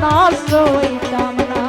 নষ্ট হইতাম না।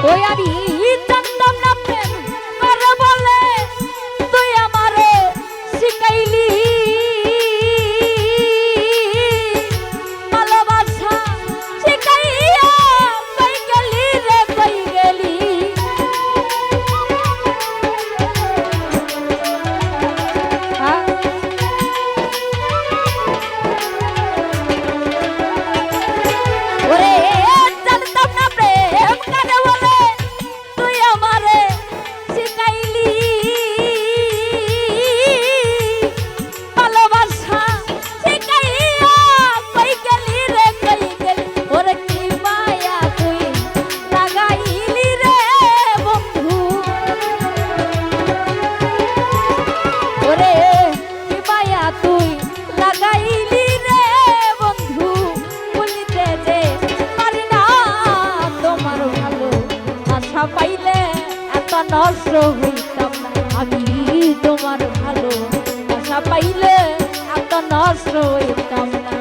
ওই আমি জানতাম না প্রেম করে বলে তুই আমারে শিখাইলি ভালোবাসা শিখাইয়া কই গেলি রে কই গেলি ওরে জানতাম না প্রেম করে বলে তুই আমারে শিখাইলি ভালোবাসা শিখাইয়া কই গেলি রে কই গেলি ওরে কি মায়া তুই লাগাইলি রে বন্ধু ওরে কি মায়া তুই লাগাইলি রে বন্ধু বলিতে যে পারি না তোমার ভালো আশা পাইলে এত নষ্ট হইতাম না আমি তোমার ভালো আশা পাইলে এত নষ্ট হইতাম না।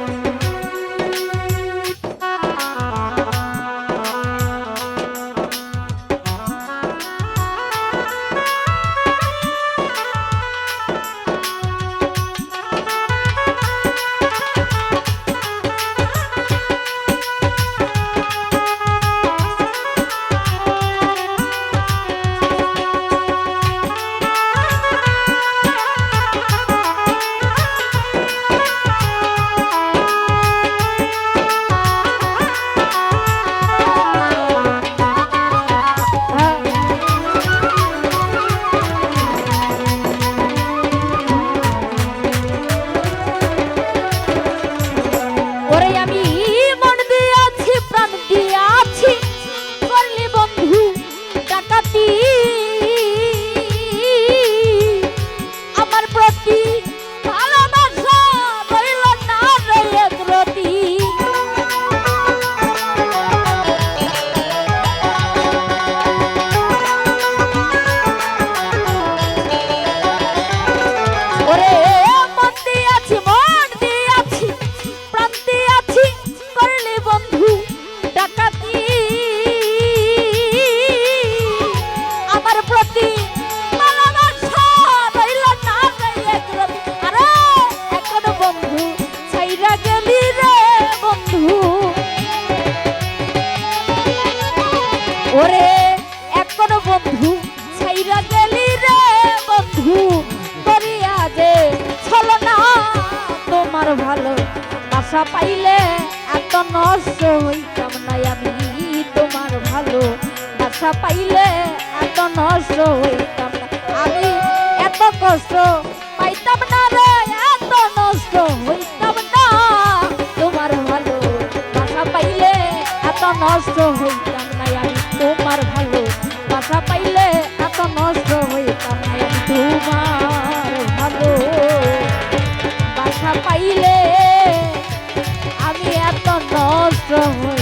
ওরে আমি মন দিয়াছি প্রাণ দিয়াছি করলি বন্ধু ডাকাতি আমার প্রতি ভালোবাসা রইল না রে একরতি ওরে মন দিয়াছি প্রাণ দিয়াছি করলি বন্ধু ডাকাতি আমার প্রতি ভালোবাসা রইল না রে একরতি আরে এখন বন্ধু ছাইরা গেলি রে বন্ধু ওরে এখন বন্ধু ছাইরা গেলি রে বন্ধু করিয়া যে ছলনা তোমার ভালো আশা পাইলে এত নষ্ট হইতাম না আমি তোমার ভালো আশা পাইলে এত নষ্ট হইতাম না আমি এত কষ্ট পাইতাম না রে এত নষ্ট হইতাম না তোমার ভালো আশা পাইলে এত নষ্ট হইতাম না আমি তোমার ভালো আশা পাইলে এত নষ্ট হইতাম না আমি তোমার ভালো বাসা পাইলে আমি এত নষ্ট হই